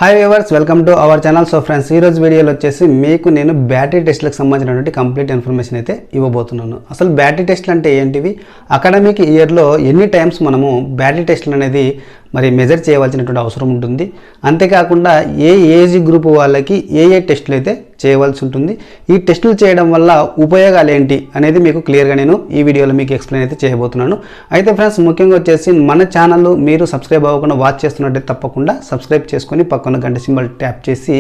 Hi viewers, welcome to our channel. So friends, ఈ రోజు వీడియోలో వచ్చేసి మీకు నేను బ్యాటరీ టెస్ట్లకు సంబంధించినటువంటి కంప్లీట్ ఇన్ఫర్మేషన్ అయితే ఇవ్వబోతున్నాను. అసలు బ్యాటరీ టెస్ట్లు అంటే ఏంటివి, అకాడమిక్ ఇయర్లో ఎన్ని టైమ్స్ మనము బ్యాటరీ టెస్ట్లు అనేది మరి మెజర్ చేయవలసినటువంటి అవసరం ఉంటుంది. అంతేకాకుండా ఏ ఏజ్ గ్రూప్ వాళ్ళకి ఏ టెస్టులు అయితే చేయవలసి ఉంటుంది, ఈ టెస్టులు చేయడం వల్ల ఉపయోగాలు ఏంటి అనేది మీకు క్లియర్గా నేను ఈ వీడియోలో మీకు ఎక్స్ప్లెయిన్ అయితే చేయబోతున్నాను. అయితే ఫ్రెండ్స్, ముఖ్యంగా వచ్చేసి మన ఛానల్ మీరు సబ్స్క్రైబ్ అవ్వకుండా వాచ్ చేస్తున్నట్లయితే తప్పకుండా సబ్స్క్రైబ్ చేసుకొని పక్కన గంట సింబల్ ట్యాప్ చేసి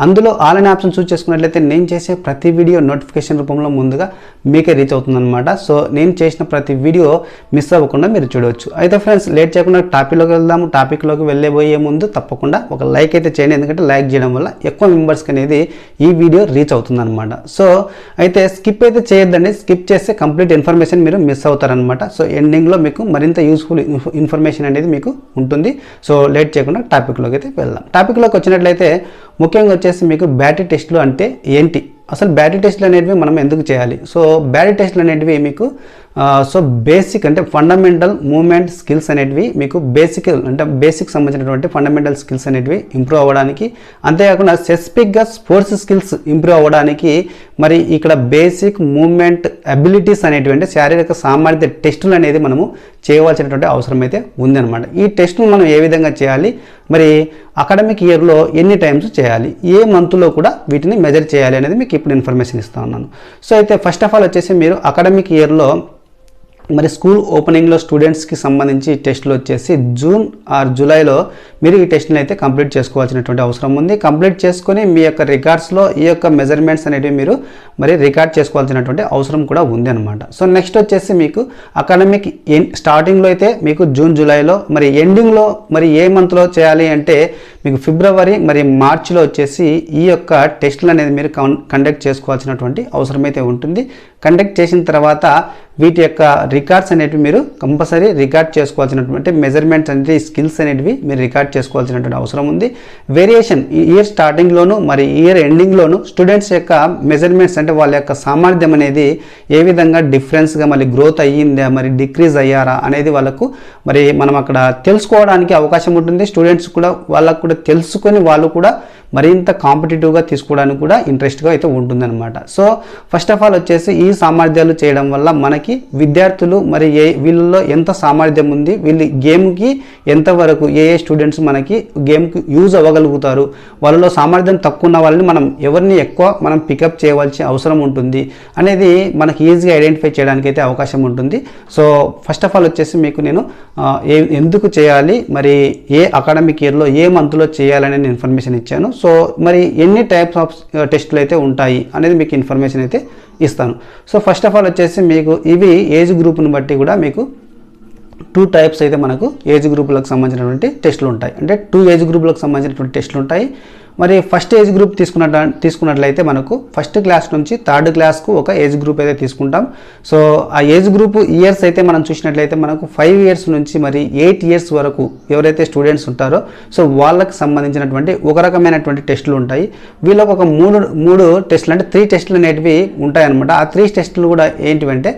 అందులో ఆల్ అనే ఆప్షన్ చూస్ చేసుకున్నట్లయితే నేను చేసే ప్రతి వీడియో నోటిఫికేషన్ రూపంలో ముందుగా మీకే రీచ్ అవుతుందన్నమాట. సో నేను చేసిన ప్రతి వీడియో మిస్ అవ్వకుండా మీరు చూడవచ్చు. అయితే ఫ్రెండ్స్, లేట్ చేయకుండా టాపిక్లోకి వెళ్దాము. టాపిక్లోకి వెళ్ళబోయే ముందు తప్పకుండా ఒక లైక్ అయితే చేయండి, ఎందుకంటే లైక్ చేయడం వల్ల ఎక్కువ మెంబర్స్కి అనేది ఈ వీడియో రీచ్ అవుతుందన్నమాట. సో అయితే స్కిప్ అయితే చేయొద్దండి, స్కిప్ చేస్తే కంప్లీట్ ఇన్ఫర్మేషన్ మీరు మిస్ అవుతారనమాట. సో ఎండింగ్లో మీకు మరింత యూస్ఫుల్ ఇన్ఫర్మేషన్ అనేది మీకు ఉంటుంది. సో లేట్ చేయకుండా టాపిక్లోకి అయితే వెళ్దాం. టాపిక్లోకి వచ్చినట్లయితే ముఖ్యంగా వచ్చేసి మీకు బ్యాటరీ టెస్టులు అంటే ఏంటి, అసలు బ్యాటరీ టెస్టులు అనేటివి మనం ఎందుకు చేయాలి. సో బ్యాటరీ టెస్టులు అనేటివి మీకు సో బేసిక్ అంటే ఫండమెంటల్ మూవ్మెంట్ స్కిల్స్ అనేటివి మీకు బేసిక్ సంబంధించినటువంటి ఫండమెంటల్ స్కిల్స్ అనేటివి ఇంప్రూవ్ అవ్వడానికి, అంతేకాకుండా స్పెసిఫిక్గా స్పోర్ట్స్ స్కిల్స్ ఇంప్రూవ్ అవ్వడానికి మరి ఇక్కడ బేసిక్ మూవ్మెంట్ అబిలిటీస్ అనేటివి అంటే శారీరక సామర్థ్య టెస్టులు అనేది మనము చేయవలసినటువంటి అవసరం అయితే ఉందన్నమాట. ఈ టెస్టులు మనం ఏ విధంగా చేయాలి, మరి అకాడమిక్ ఇయర్లో ఎన్ని టైమ్స్ చేయాలి, ఏ మంత్లో కూడా వీటిని మెజర్ చేయాలి అనేది మీకు ఇప్పుడు ఇన్ఫర్మేషన్ ఇస్తా ఉన్నాను. సో అయితే ఫస్ట్ ఆఫ్ ఆల్ వచ్చేసి మీరు అకాడమిక్ ఇయర్లో మరి స్కూల్ ఓపెనింగ్లో స్టూడెంట్స్కి సంబంధించి టెస్టులు వచ్చేసి జూన్ ఆర్ జూలైలో మీరు ఈ టెస్ట్ని అయితే కంప్లీట్ చేసుకోవాల్సినటువంటి అవసరం ఉంది. కంప్లీట్ చేసుకొని మీ యొక్క రికార్డ్స్లో ఈ యొక్క మెజర్మెంట్స్ అనేవి మీరు మరి రికార్డ్ చేసుకోవాల్సినటువంటి అవసరం కూడా ఉంది అనమాట. సో నెక్స్ట్ వచ్చేసి మీకు అకాడమిక్ స్టార్టింగ్లో అయితే మీకు జూన్ జూలైలో, మరి ఎండింగ్లో మరి ఏ మంత్లో చేయాలి అంటే మీకు ఫిబ్రవరి మరి మార్చిలో వచ్చేసి ఈ యొక్క టెస్టులు అనేది మీరు కండక్ట్ చేసుకోవాల్సినటువంటి అవసరం అయితే ఉంటుంది. కండక్ట్ చేసిన తర్వాత వీటి యొక్క రికార్డ్స్ అనేటివి మీరు కంపల్సరీ రికార్డ్ చేసుకోవాల్సినటువంటి మెజర్మెంట్స్ అనేది స్కిల్స్ అనేటివి మీరు రికార్డ్ చేసుకోవాల్సినటువంటి అవసరం ఉంది. వేరియేషన్ ఇయర్ స్టార్టింగ్లోను మరి ఇయర్ ఎండింగ్లోను స్టూడెంట్స్ యొక్క మెజర్మెంట్స్ అంటే వాళ్ళ యొక్క సామర్థ్యం అనేది ఏ విధంగా డిఫరెన్స్గా మళ్ళీ గ్రోత్ అయ్యిందా మరి డిక్రీజ్ అయ్యారా అనేది వాళ్ళకు మరి మనం అక్కడ తెలుసుకోవడానికి అవకాశం ఉంటుంది. స్టూడెంట్స్ కూడా వాళ్ళకు కూడా తెలుసుకొని వాళ్ళు కూడా మరింత కాంపిటేటివ్గా తీసుకోవడానికి కూడా ఇంట్రెస్ట్గా అయితే ఉంటుందన్నమాట. సో ఫస్ట్ ఆఫ్ ఆల్ వచ్చేసి ఈ సామర్థ్యాలు చేయడం వల్ల మనకి విద్యార్థులు మరి వీళ్ళలో ఎంత సామర్థ్యం ఉంది, వీళ్ళు గేమ్కి ఎంతవరకు ఏ స్టూడెంట్స్ మనకి గేమ్కి యూజ్ అవ్వగలుగుతారు, వాళ్ళలో సామర్థ్యం తక్కువ ఉన్న వాళ్ళని మనం ఎవరిని ఎక్కువ మనం పికప్ చేయవలసిన అవసరం ఉంటుంది అనేది మనకి ఈజీగా ఐడెంటిఫై చేయడానికి అయితే అవకాశం ఉంటుంది. సో ఫస్ట్ ఆఫ్ ఆల్ వచ్చేసి మీకు నేను ఎందుకు చేయాలి, మరి ఏ అకాడమిక్ ఇయర్లో ఏ మంత్లో చేయాలనే ఇన్ఫర్మేషన్ ఇచ్చాను. సో మరి ఎన్ని టైప్స్ ఆఫ్ టెస్టులు అయితే ఉంటాయి అనేది మీకు ఇన్ఫర్మేషన్ అయితే ఇస్తాను. సో ఫస్ట్ ఆఫ్ ఆల్ వచ్చేసి మీకు ఇవి ఏజ్ గ్రూప్ని బట్టి కూడా మీకు 2 టైప్స్ అయితే మనకు ఏజ్ గ్రూపులకు సంబంధించినటువంటి టెస్టులు ఉంటాయి. అంటే 2 ఏజ్ గ్రూపులకు సంబంధించినటువంటి టెస్టులు ఉంటాయి. మరి ఫస్ట్ ఏజ్ గ్రూప్ తీసుకున్నట్లయితే మనకు ఫస్ట్ క్లాస్ నుంచి థర్డ్ క్లాస్కు ఒక ఏజ్ గ్రూప్ అయితే తీసుకుంటాం. సో ఆ ఏజ్ గ్రూప్ ఇయర్స్ అయితే మనం చూసినట్లయితే మనకు 5 ఇయర్స్ నుంచి మరి 8 ఇయర్స్ వరకు ఎవరైతే స్టూడెంట్స్ ఉంటారో సో వాళ్ళకి సంబంధించినటువంటి ఒక రకమైనటువంటి టెస్టులు ఉంటాయి. వీళ్ళకి ఒక మూడు టెస్టులు అంటే 3 టెస్టులు అనేటివి ఉంటాయన్నమాట. ఆ 3 టెస్టులు కూడా ఏంటివంటే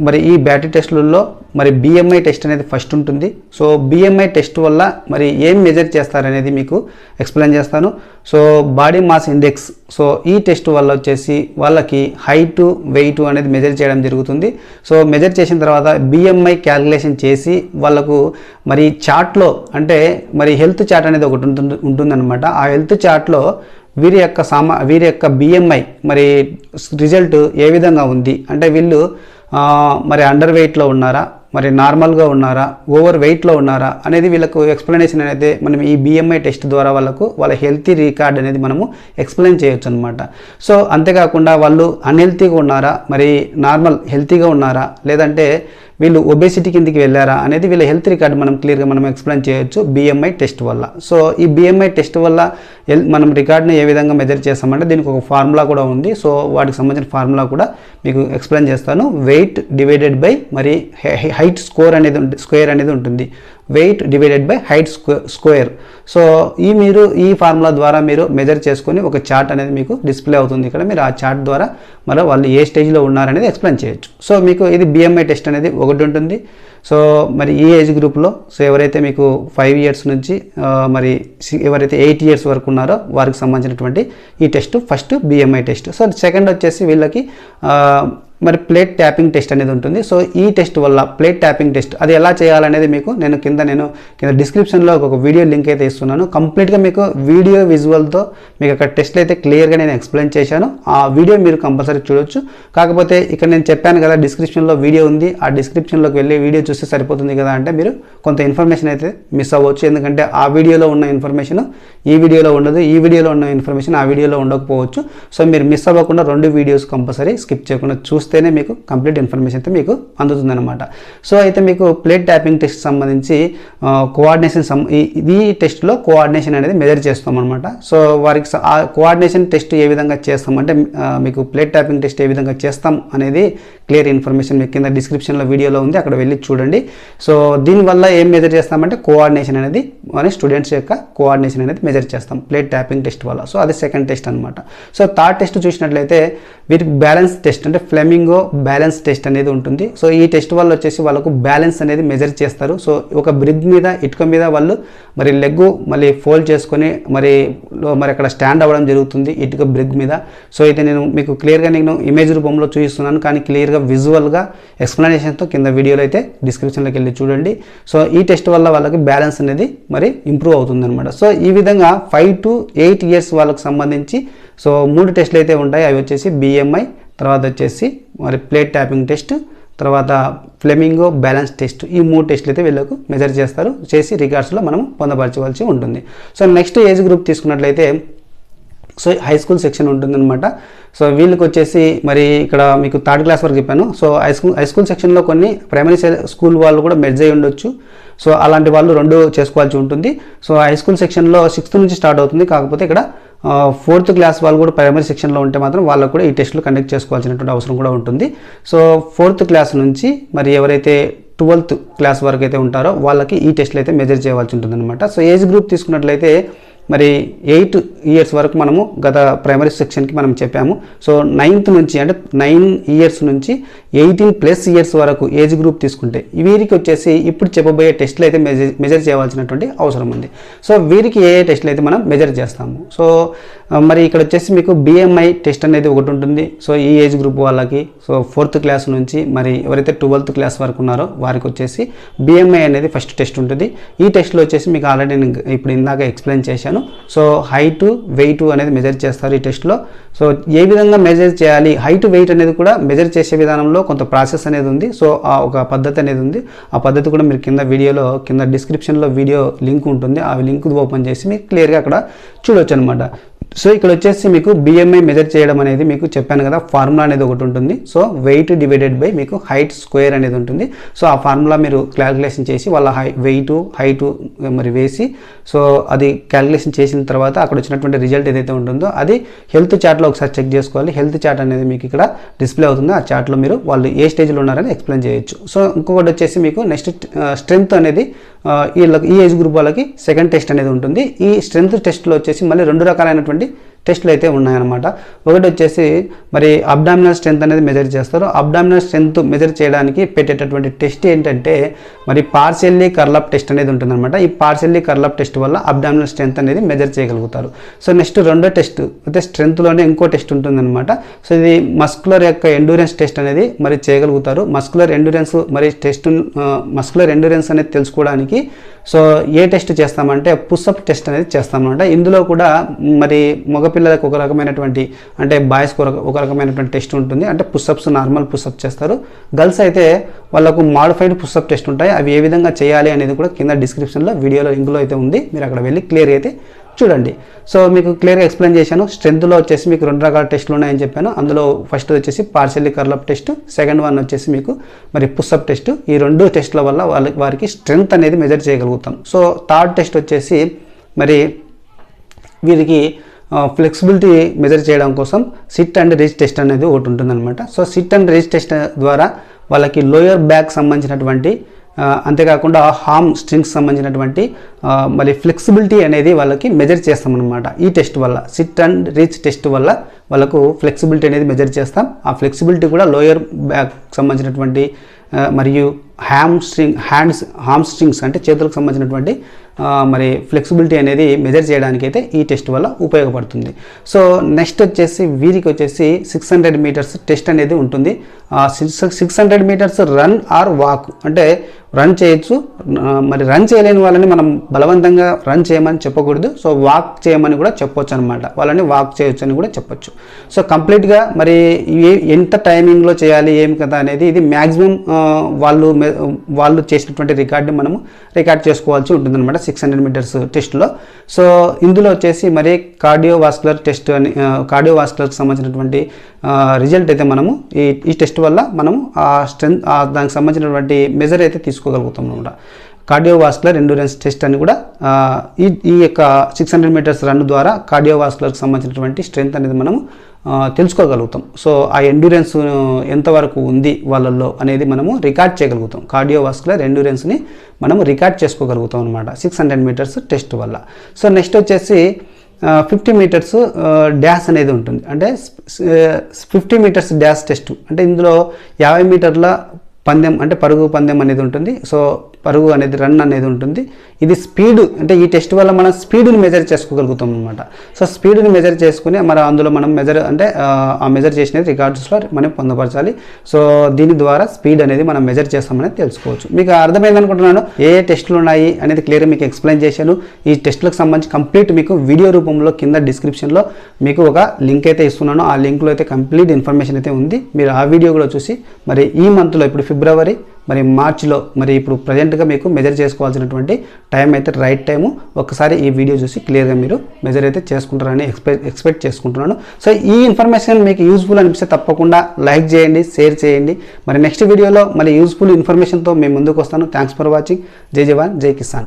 మరి ఈ బ్యాటరీ టెస్టులలో మరి బిఎంఐ టెస్ట్ అనేది ఫస్ట్ ఉంటుంది. సో బిఎంఐ టెస్ట్ వల్ల మరి ఏం మెజర్ చేస్తారనేది మీకు ఎక్స్ప్లెయిన్ చేస్తాను. So body mass index, so ఈ టెస్ట్ వల్ల వచ్చేసి వాళ్ళకి హైట్ వెయిట్ అనేది మెజర్ చేయడం జరుగుతుంది. సో మెజర్ చేసిన తర్వాత బిఎంఐ క్యాలిక్యులేషన్ చేసి వాళ్ళకు మరి చార్ట్లో అంటే మరి హెల్త్ చార్ట్ అనేది ఒకటి ఉంటుందన్నమాట. ఆ హెల్త్ చార్ట్లో వీరి యొక్క బిఎంఐ మరి రిజల్ట్ ఏ విధంగా ఉంది అంటే వీళ్ళు మరి అండర్ వెయిట్లో ఉన్నారా, మరి నార్మల్గా ఉన్నారా, ఓవర్ వెయిట్లో ఉన్నారా అనేది వీళ్ళకు ఎక్స్ప్లెనేషన్ అనేది మనం ఈ బిఎంఐ టెస్ట్ ద్వారా వాళ్ళ హెల్తీ రికార్డ్ అనేది మనము ఎక్స్ప్లెయిన్ చేయొచ్చు అనమాట. సో అంతేకాకుండా వాళ్ళు అన్హెల్తీగా ఉన్నారా, మరి నార్మల్ హెల్తీగా ఉన్నారా, లేదంటే వీళ్ళు ఒబేసిటీ కిందికి వెళ్ళారా అనేది వీళ్ళ హెల్త్ రికార్డ్ మనం క్లియర్గా మనం ఎక్స్ప్లెయిన్ చేయొచ్చు బిఎంఐ టెస్ట్ వల్ల. సో ఈ బిఎంఐ టెస్ట్ వల్ల మనం రికార్డ్ని ఏ విధంగా మెజర్ చేస్తామంటే దీనికి ఒక ఫార్ములా కూడా ఉంది. సో వాటికి సంబంధించిన ఫార్ములా కూడా మీకు ఎక్స్ప్లెయిన్ చేస్తాను. వెయిట్ డివైడెడ్ బై మరి హైట్ స్క్వేర్ అనేది ఉంటుంది. Wait divided by height square. So మీరు ఈ ఫార్ములా ద్వారా మీరు మెజర్ చేసుకొని ఒక చార్ట్ అనేది మీకు డిస్ప్లే అవుతుంది. ఇక్కడ మీరు ఆ చార్ట్ ద్వారా మరి వాళ్ళు ఏ స్టేజ్లో ఉన్నారనేది ఎక్స్ప్లెయిన్ చేయొచ్చు. సో మీకు ఇది BMI టెస్ట్ అనేది ఒకటి ఉంటుంది. సో మరి ఈ ఏజ్ గ్రూప్లో సో ఎవరైతే మీకు 5 years నుంచి మరి ఎవరైతే 8 years వరకు ఉన్నారో వారికి సంబంధించినటువంటి ఈ test first BMI test. So second వచ్చేసి వీళ్ళకి మరి ప్లేట్ ట్యాపింగ్ టెస్ట్ అనేది ఉంటుంది. సో ఈ టెస్ట్ వల్ల ప్లేట్ ట్యాపింగ్ టెస్ట్ అది ఎలా చేయాలనేది మీకు నేను కింద డిస్క్రిప్షన్లో ఒక వీడియో లింక్ అయితే ఇస్తున్నాను. కంప్లీట్గా మీకు వీడియో విజువల్తో మీకు అక్కడ టెస్ట్లు అయితే క్లియర్గా నేను ఎక్స్ప్లెయిన్ చేశాను. ఆ వీడియో మీరు కంపల్సరీ చూడొచ్చు. కాకపోతే ఇక్కడ నేను చెప్పాను కదా డిస్క్రిప్షన్లో వీడియో ఉంది, ఆ డిస్క్రిప్షన్లోకి వెళ్ళి వీడియో చూస్తే సరిపోతుంది కదా అంటే మీరు కొంత ఇన్ఫర్మేషన్ అయితే మిస్ అవ్వచ్చు. ఎందుకంటే ఆ వీడియోలో ఉన్న ఇన్ఫర్మేషన్ ఈ వీడియోలో ఉండదు, ఈ వీడియోలో ఉన్న ఇన్ఫర్మేషన్ ఆ వీడియోలో ఉండకపోవచ్చు. సో మీరు మిస్ అవ్వకుండా 2 వీడియోస్ కంపల్సరీ స్కిప్ చేయకుండా చూస్తేనే మీకు కంప్లీట్ ఇన్ఫర్మేషన్ అయితే మీకు అందుతుందన్నమాట. సో అయితే మీకు ప్లేట్ ట్యాపింగ్ టెస్ట్ సంబంధించి కోఆర్డినేషన్ ఈ టెస్ట్లో కోఆర్డినేషన్ అనేది మెజర్ చేస్తాం అనమాట. సో వారికి ఆ కోఆర్డినేషన్ టెస్ట్ ఏ విధంగా చేస్తామంటే మీకు ప్లేట్ ట్యాపింగ్ టెస్ట్ ఏ విధంగా చేస్తాం అనేది క్లియర్ ఇన్ఫర్మేషన్ మీకు కింద డిస్క్రిప్షన్లో వీడియోలో ఉంది, అక్కడ వెళ్ళి చూడండి. సో దీనివల్ల ఏం మెజర్ చేస్తామంటే కోఆర్డినేషన్ అనేది మన స్టూడెంట్స్ యొక్క కోఆర్డినేషన్ అనేది మెజర్ చేస్తాం ప్లేట్ ట్యాపింగ్ టెస్ట్ వల్ల. సో అది సెకండ్ టెస్ట్ అనమాట. సో థర్డ్ టెస్ట్ చూసినట్లయితే వీరికి బ్యాలెన్స్ టెస్ట్ అంటే ఫ్లెమింగో బ్యాలెన్స్ టెస్ట్ అనేది ఉంటుంది. సో ఈ టెస్ట్ వల్ల వచ్చేసి వాళ్ళకు బ్యాలెన్స్ అనేది మెజర్ చేస్తారు. సో ఒక బ్రిగ్ మీద ఇటుక మీద వాళ్ళు మరి లెగ్గు మళ్ళీ ఫోల్డ్ చేసుకొని మరి అక్కడ స్టాండ్ అవ్వడం జరుగుతుంది ఇటుక బ్రిగ్ మీద. సో అయితే నేను మీకు క్లియర్గా ఇమేజ్ రూపంలో చూపిస్తున్నాను, కానీ క్లియర్గా విజువల్గా ఎక్స్ప్లెనేషన్తో కింద వీడియోలో అయితే డిస్క్రిప్షన్లోకి వెళ్ళి చూడండి. సో ఈ టెస్ట్ వల్ల వాళ్ళకి బ్యాలెన్స్ అనేది మరి ఇంప్రూవ్ అవుతుంది అనమాట. సో ఈ విధంగా 5 to 8 years వాళ్ళకి సంబంధించి సో 3 టెస్టులు అయితే ఉంటాయి. అవి వచ్చేసి BMI, తర్వాత వచ్చేసి మరి ప్లేట్ ట్యాపింగ్ టెస్ట్, తర్వాత ఫ్లెమింగో బ్యాలెన్స్ టెస్ట్. ఈ 3 టెస్టులు అయితే వీళ్ళకు మెజర్ చేసి రికార్డ్స్లో మనం పొందపరచవలసి ఉంటుంది. సో నెక్స్ట్ ఏజ్ గ్రూప్ తీసుకున్నట్లయితే సో హై స్కూల్ సెక్షన్ ఉంటుందన్నమాట. సో వీళ్ళకి వచ్చేసి మరి ఇక్కడ మీకు 3rd class వరకు చెప్పాను. సో హై స్కూల్ సెక్షన్లో కొన్ని ప్రైమరీ స్కూల్ వాళ్ళు కూడా మెర్జ్ అయ్యి ఉండొచ్చు. సో అలాంటి వాళ్ళు 2 చేసుకోవాల్సి ఉంటుంది. సో హై స్కూల్ సెక్షన్లో 6th నుంచి స్టార్ట్ అవుతుంది. కాకపోతే ఇక్కడ 4th class వాళ్ళు కూడా ప్రైమరీ సెక్షన్లో ఉంటే మాత్రం వాళ్ళకు కూడా ఈ టెస్టులు కండక్ట్ చేసుకోవాల్సినటువంటి అవసరం కూడా ఉంటుంది. సో 4th class నుంచి మరి ఎవరైతే 12th class వరకు అయితే ఉంటారో వాళ్ళకి ఈ టెస్టులు అయితే మెజర్ చేయవలసి ఉంటుంది అనమాట. సో ఏజ్ గ్రూప్ తీసుకున్నట్లయితే మరి 8 years వరకు మనము గత ప్రైమరీ సెక్షన్కి మనం చెప్పాము. సో 9th నుంచి అంటే 9 years నుంచి 18+ years వరకు ఏజ్ గ్రూప్ తీసుకుంటే వీరికి వచ్చేసి ఇప్పుడు చెప్పబోయే టెస్టులు అయితే మెజర్ చేయవలసినటువంటి అవసరం ఉంది. సో వీరికి ఏ టెస్టులు అయితే మనం మెజర్ చేస్తాము. సో మరి ఇక్కడ వచ్చేసి మీకు BMI టెస్ట్ అనేది ఒకటి ఉంటుంది. సో ఈ ఏజ్ గ్రూప్ వాళ్ళకి సో 4th class నుంచి మరి ఎవరైతే 12th class వరకు ఉన్నారో వారికి వచ్చేసి BMI అనేది ఫస్ట్ టెస్ట్ ఉంటుంది. ఈ టెస్ట్లో వచ్చేసి మీకు ఆల్రెడీ నేను ఇప్పుడు ఇందాక ఎక్స్ప్లెయిన్ చేశాను. సో హైట్ వెయిట్ అనేది మెజర్ చేస్తారు ఈ టెస్ట్లో. సో ఏ విధంగా మెజర్ చేయాలి, హైట్ వెయిట్ అనేది కూడా మెజర్ చేసే విధానంలో కొంత ప్రాసెస్ అనేది ఉంది. సో ఒక పద్ధతి అనేది ఉంది. ఆ పద్ధతి కూడా మీరు కింద డిస్క్రిప్షన్లో వీడియో లింక్ ఉంటుంది. ఆ లింక్ ఓపెన్ చేసి మీకు క్లియర్గా అక్కడ చూడొచ్చు అనమాట. సో ఇక్కడ వచ్చేసి మీకు BMI మెజర్ చేయడం అనేది మీకు చెప్పాను కదా, ఫార్ములా అనేది ఒకటి ఉంటుంది. సో వెయిట్ డివైడెడ్ బై మీకు హైట్ స్క్వేర్ అనేది ఉంటుంది. సో ఆ ఫార్ములా మీరు క్యాలిక్యులేషన్ చేసి వాళ్ళ వెయిట్ హైట్ మరి వేసి సో అది క్యాలిక్యులేషన్ చేసిన తర్వాత అక్కడ వచ్చినటువంటి రిజల్ట్ ఏదైతే ఉంటుందో అది హెల్త్ చార్ట్లో ఒకసారి చెక్ చేసుకోవాలి. హెల్త్ చార్ట్ అనేది మీకు ఇక్కడ డిస్ప్లే అవుతుంది. ఆ చార్ట్లో మీరు వాళ్ళు ఏ స్టేజ్లో ఉన్నారని ఎక్స్ప్లెయిన్ చేయొచ్చు. సో ఇంకొకటి వచ్చేసి మీకు నెక్స్ట్ స్ట్రెంగ్త్ అనేది ఈ ఏజ్ గ్రూప్ వాళ్ళకి సెకండ్ టెస్ట్ అనేది ఉంటుంది. ఈ స్ట్రెంగ్త్ టెస్ట్లో వచ్చేసి మళ్ళీ 2 రకాలైనటువంటి టెస్టులు అయితే ఉన్నాయన్నమాట. ఒకటి వచ్చేసి మరి అబ్డామినల్ స్ట్రెంత్ అనేది మెజర్ చేస్తారు. అబ్డామినల్ స్ట్రెంత్ మెజర్ చేయడానికి పెట్టేటటువంటి టెస్ట్ ఏంటంటే మరి పార్షియల్లీ కర్లప్ టెస్ట్ అనేది ఉంటుందన్నమాట. ఈ పార్షియల్లీ కర్లప్ టెస్ట్ వల్ల అబ్డామినల్ స్ట్రెంత్ అనేది మెజర్ చేయగలుగుతారు. సో నెక్స్ట్ రెండో టెస్ట్ అయితే స్ట్రెంత్లోనే ఇంకో టెస్ట్ ఉంటుందన్నమాట. సో ఇది మస్కులర్ యొక్క ఎండ్యూరెన్స్ టెస్ట్ అనేది మరి చేయగలుగుతారు. మస్కులర్ ఎండ్యూరెన్స్ అనేది తెలుసుకోవడానికి సో ఏ టెస్ట్ చేస్తామంటే పుషప్ టెస్ట్ అనేది చేస్తామన్నమాట. ఇందులో కూడా మరి మగపిల్లలకు ఒక రకమైనటువంటి అంటే బాయ్స్కి ఒక రకమైనటువంటి టెస్ట్ ఉంటుంది. అంటే పుషప్స్ నార్మల్ పుషప్ చేస్తారు. గర్ల్స్ అయితే వాళ్ళకు మాడిఫైడ్ పుషప్ టెస్ట్ ఉంటాయి. అవి ఏ విధంగా చేయాలి అనేది కూడా కింద డిస్క్రిప్షన్లో వీడియోలో లింక్లో అయితే ఉంది. మీరు అక్కడ వెళ్ళి క్లియర్ అయితే చూడండి. సో మీకు క్లియర్గా ఎక్స్ప్లెయిన్ చేశాను. స్ట్రెంత్లో వచ్చేసి మీకు 2 రకాల టెస్టులు ఉన్నాయని చెప్పాను. అందులో ఫస్ట్ వచ్చేసి పార్షియల్లీ కర్లప్ టెస్ట్, సెకండ్ వన్ వచ్చేసి మీకు మరి పుషప్ టెస్ట్. ఈ 2 టెస్టుల వల్ల వారికి స్ట్రెంత్ అనేది మెజర్ చేయగలుగుతాం. సో థర్డ్ టెస్ట్ వచ్చేసి మరి వీరికి ఫ్లెక్సిబిలిటీ మెజర్ చేయడం కోసం సిట్ అండ్ రీచ్ టెస్ట్ అనేది ఒకటి ఉంటుందన్నమాట. So SIT and reach test ద్వారా వాళ్ళకి లోయర్ బ్యాక్ సంబంధించినటువంటి అంతేకాకుండా హార్మ్ స్ట్రింగ్స్ సంబంధించినటువంటి మరి ఫ్లెక్సిబిలిటీ అనేది వాళ్ళకి మెజర్ చేస్తామన్నమాట. ఈ టెస్ట్ వల్ల సిట్ అండ్ రీచ్ టెస్ట్ వల్ల వాళ్ళకు ఫ్లెక్సిబిలిటీ అనేది మెజర్ చేస్తాం. ఆ ఫ్లెక్సిబిలిటీ కూడా లోయర్ బ్యాక్ సంబంధించినటువంటి మరియు హార్మ్ స్ట్రింగ్స్ అంటే చేతులకు సంబంధించినటువంటి మరి ఫ్లెక్సిబిలిటీ అనేది మెజర్ చేయడానికి అయితే ఈ టెస్ట్ వల్ల ఉపయోగపడుతుంది. సో నెక్స్ట్ వచ్చేసి వీరికి వచ్చేసి 600 మీటర్స్ టెస్ట్ అనేది ఉంటుంది. 600 మీటర్స్ రన్ ఆర్ వాక్ అంటే రన్ చేయొచ్చు. మరి రన్ చేయలేని వాళ్ళని మనం బలవంతంగా రన్ చేయమని చెప్పకూడదు. సో వాక్ చేయమని కూడా చెప్పొచ్చు అనమాట. వాళ్ళని వాక్ చేయొచ్చు అని కూడా చెప్పొచ్చు. సో కంప్లీట్గా మరి ఎంత టైమింగ్లో చేయాలి ఏమి కదా అనేది ఇది మ్యాక్సిమం వాళ్ళు చేసినటువంటి రికార్డుని మనము రికార్డ్ చేసుకోవాల్సి ఉంటుందన్నమాట 600 మీటర్స్ టెస్ట్లో. సో ఇందులో వచ్చేసి మరి కార్డియోవాస్కులర్ టెస్ట్ అని కార్డియోవాస్కులర్కి సంబంధించినటువంటి రిజల్ట్ అయితే మనము ఈ టెస్ట్ వల్ల మనము ఆ స్ట్రెంత్ దానికి సంబంధించినటువంటి మెజర్ అయితే తీసుకోగలుగుతాం అనమాట. కార్డియోవాస్కులర్ ఎండ్యూరెన్స్ టెస్ట్ అని కూడా ఈ యొక్క 600 మీటర్స్ రన్ ద్వారా కార్డియోవాస్కులర్కి సంబంధించినటువంటి స్ట్రెంత్ అనేది మనము తెలుసుకోగలుగుతాం. సో ఆ ఎండ్యూరెన్స్ ఎంతవరకు ఉంది వాళ్ళల్లో అనేది మనము రికార్డ్ చేయగలుగుతాం. కార్డియోవాస్కులర్ ఎండ్యూరెన్స్ని మనము రికార్డ్ చేసుకోగలుగుతాం అనమాట 600 మీటర్స్ టెస్ట్ వల్ల. సో నెక్స్ట్ వచ్చేసి 50 మీటర్స్ డ్యాష్ అనేది ఉంటుంది. అంటే 50 మీటర్స్ డ్యాష్ టెస్ట్ అంటే ఇందులో 50 మీటర్ల పందెం అంటే పరుగు పందెం అనేది ఉంటుంది. సో పరుగు అనేది రన్ అనేది ఉంటుంది. ఇది స్పీడ్ అంటే ఈ టెస్ట్ వల్ల మనం స్పీడ్ని మెజర్ చేసుకోగలుగుతాం అనమాట. సో స్పీడ్ని మెజర్ చేసుకుని మరి అందులో మనం మెజర్ అంటే ఆ మెజర్ చేసినది రికార్డ్స్లో మనం పొందపరచాలి. సో దీని ద్వారా స్పీడ్ అనేది మనం మెజర్ చేస్తామనేది తెలుసుకోవచ్చు. మీకు అర్థమైంది అనుకుంటున్నాను ఏ టెస్టులు ఉన్నాయి అనేది క్లియర్గా మీకు ఎక్స్ప్లెయిన్ చేశాను. ఈ టెస్టులకు సంబంధించి కంప్లీట్ మీకు వీడియో రూపంలో కింద డిస్క్రిప్షన్లో మీకు ఒక లింక్ అయితే ఇస్తున్నాను. ఆ లింక్లో అయితే కంప్లీట్ ఇన్ఫర్మేషన్ అయితే ఉంది. మీరు ఆ వీడియో కూడా చూసి మరి ఈ మంత్లో ఇప్పుడు ఫిబ్రవరి మరి మార్చిలో మరి ఇప్పుడు ప్రజెంట్గా మీకు మెజర్ చేసుకోవాల్సినటువంటి టైం అయితే రైట్ టైము. ఒకసారి ఈ వీడియో చూసి క్లియర్గా మీరు మెజర్ అయితే చేసుకుంటారని ఎక్స్పెక్ట్ చేసుకుంటున్నాను. సో ఈ ఇన్ఫర్మేషన్ మీకు యూస్ఫుల్ అనిపిస్తే తప్పకుండా లైక్ చేయండి, షేర్ చేయండి. మరి నెక్స్ట్ వీడియోలో మరి యూస్ఫుల్ ఇన్ఫర్మేషన్తో మేము ముందుకు వస్తాను. Thanks for watching. జై జవాన్, జై కిసాన్.